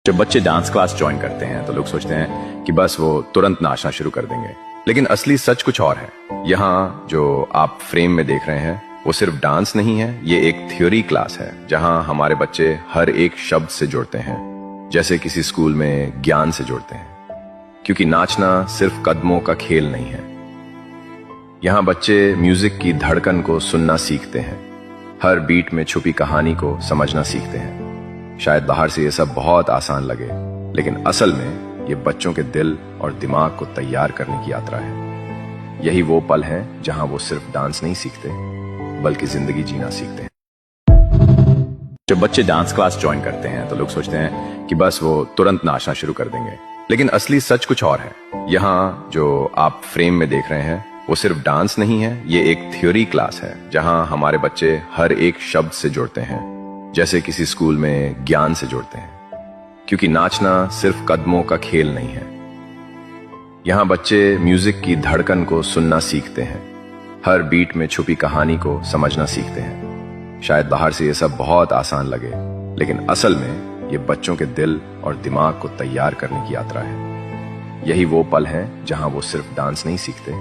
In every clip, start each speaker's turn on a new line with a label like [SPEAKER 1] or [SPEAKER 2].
[SPEAKER 1] जब बच्चे dance class join करते हैं तो लोग सोचते हैं कि बस वो तुरंत नाचना शुरू कर देंगे, लेकिन असली सच कुछ और है। यहाँ जो आप फ्रेम में देख रहे हैं वो सिर्फ डांस नहीं है, ये एक थ्योरी क्लास है जहाँ हमारे बच्चे हर एक शब्द से जुड़ते हैं, जैसे किसी स्कूल में ज्ञान से जुड़ते हैं। क्योंकि नाचना सिर्फ कदमों का खेल नहीं है। यहाँ बच्चे म्यूजिक की धड़कन को सुनना सीखते हैं, हर बीट में छुपी कहानी को समझना सीखते हैं। शायद बाहर से ये सब बहुत आसान लगे, लेकिन असल में ये बच्चों के दिल और दिमाग को तैयार करने की यात्रा है। यही वो पल है जहां वो सिर्फ डांस नहीं सीखते, बल्कि जिंदगी जीना सीखते हैं। जब बच्चे डांस क्लास ज्वाइन करते हैं तो लोग सोचते हैं कि बस वो तुरंत नाचना शुरू कर देंगे, लेकिन असली सच कुछ और है। यहाँ जो आप फ्रेम में देख रहे हैं वो सिर्फ डांस नहीं है, ये एक थ्योरी क्लास है जहां हमारे बच्चे हर एक शब्द से जुड़ते हैं, जैसे किसी स्कूल में ज्ञान से जुड़ते हैं। क्योंकि नाचना सिर्फ कदमों का खेल नहीं है। यहाँ बच्चे म्यूजिक की धड़कन को सुनना सीखते हैं, हर बीट में छुपी कहानी को समझना सीखते हैं। शायद बाहर से ये सब बहुत आसान लगे, लेकिन असल में ये बच्चों के दिल और दिमाग को तैयार करने की यात्रा है। यही वो पल है जहां वो सिर्फ डांस नहीं सीखते,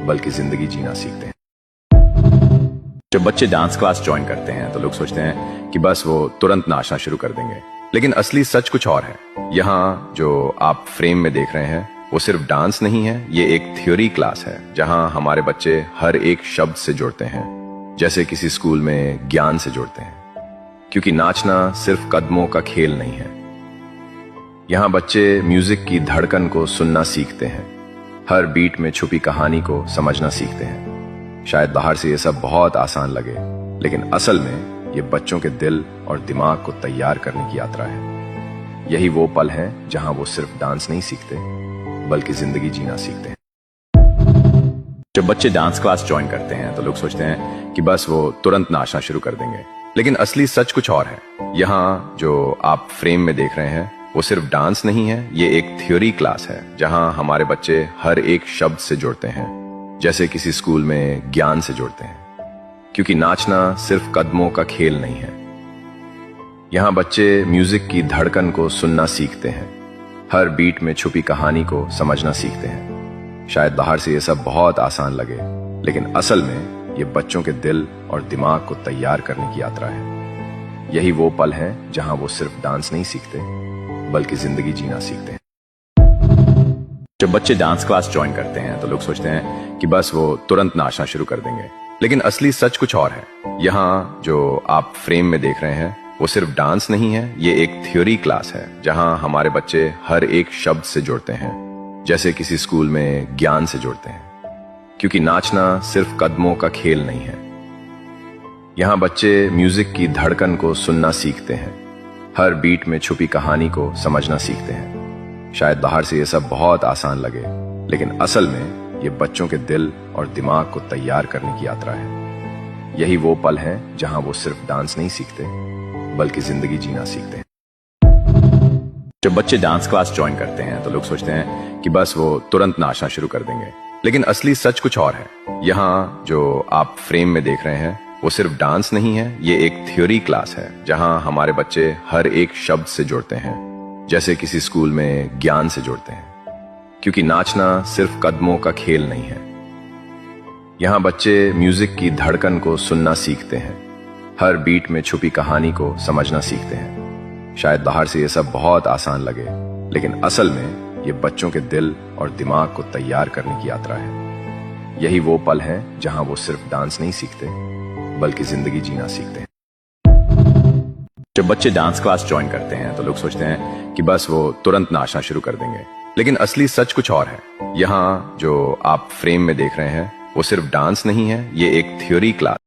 [SPEAKER 1] बल्कि जिंदगी जीना सीखते हैं। जब बच्चे डांस क्लास ज्वाइन करते हैं तो लोग सोचते हैं कि बस वो तुरंत नाचना शुरू कर देंगे, लेकिन असली सच कुछ और है। यहाँ जो आप फ्रेम में देख रहे हैं वो सिर्फ डांस नहीं है, ये एक थ्योरी क्लास है जहां हमारे बच्चे हर एक शब्द से जुड़ते हैं, जैसे किसी स्कूल में ज्ञान से जुड़ते हैं। क्योंकि नाचना सिर्फ कदमों का खेल नहीं है। यहाँ बच्चे म्यूजिक की धड़कन को सुनना सीखते हैं, हर बीट में छुपी कहानी को समझना सीखते हैं। शायद बाहर से ये सब बहुत आसान लगे, लेकिन असल में ये बच्चों के दिल और दिमाग को तैयार करने की यात्रा है। यही वो पल है जहां वो सिर्फ डांस नहीं सीखते, बल्कि जिंदगी जीना सीखते हैं। जब बच्चे डांस क्लास ज्वाइन करते हैं तो लोग सोचते हैं कि बस वो तुरंत नाचना शुरू कर देंगे, लेकिन असली सच कुछ और है। यहाँ जो आप फ्रेम में देख रहे हैं वो सिर्फ डांस नहीं है, ये एक थ्योरी क्लास है जहां हमारे बच्चे हर एक शब्द से जुड़ते हैं, जैसे किसी स्कूल में ज्ञान से जुड़ते हैं। क्योंकि नाचना सिर्फ कदमों का खेल नहीं है। यहाँ बच्चे म्यूजिक की धड़कन को सुनना सीखते हैं, हर बीट में छुपी कहानी को समझना सीखते हैं। शायद बाहर से ये सब बहुत आसान लगे, लेकिन असल में ये बच्चों के दिल और दिमाग को तैयार करने की यात्रा है। यही वो पल है जहां वो सिर्फ डांस नहीं सीखते, बल्कि जिंदगी जीना सीखते हैं। जब बच्चे डांस क्लास ज्वाइन करते हैं तो लोग सोचते हैं कि बस वो तुरंत नाचना शुरू कर देंगे, लेकिन असली सच कुछ और है। यहाँ जो आप फ्रेम में देख रहे हैं वो सिर्फ डांस नहीं है, ये एक थ्योरी क्लास है जहां हमारे बच्चे हर एक शब्द से जुड़ते हैं, जैसे किसी स्कूल में ज्ञान से जुड़ते हैं। क्योंकि नाचना सिर्फ कदमों का खेल नहीं है। यहाँ बच्चे म्यूजिक की धड़कन को सुनना सीखते हैं, हर बीट में छुपी कहानी को समझना सीखते हैं। शायद बाहर से ये सब बहुत आसान लगे, लेकिन असल में ये बच्चों के दिल और दिमाग को तैयार करने की यात्रा है। यही वो पल है जहां वो सिर्फ डांस नहीं सीखते, बल्कि जिंदगी जीना सीखते हैं। जब बच्चे डांस क्लास ज्वाइन करते हैं तो लोग सोचते हैं कि बस वो तुरंत नाचना शुरू कर देंगे, लेकिन असली सच कुछ और है। यहाँ जो आप फ्रेम में देख रहे हैं वो सिर्फ डांस नहीं है, ये एक थ्योरी क्लास है जहां हमारे बच्चे हर एक शब्द से जुड़ते हैं, जैसे किसी स्कूल में ज्ञान से जुड़ते हैं। क्योंकि नाचना सिर्फ कदमों का खेल नहीं है। यहाँ बच्चे म्यूजिक की धड़कन को सुनना सीखते हैं, हर बीट में छुपी कहानी को समझना सीखते हैं। शायद बाहर से ये सब बहुत आसान लगे, लेकिन असल में ये बच्चों के दिल और दिमाग को तैयार करने की यात्रा है। यही वो पल है जहां वो सिर्फ डांस नहीं सीखते, बल्कि जिंदगी जीना सीखते हैं। जब बच्चे डांस क्लास ज्वाइन करते हैं तो लोग सोचते हैं कि बस वो तुरंत नाचना शुरू कर देंगे, लेकिन असली सच कुछ और है। यहाँ जो आप फ्रेम में देख रहे हैं वो सिर्फ डांस नहीं है, ये एक थ्योरी क्लास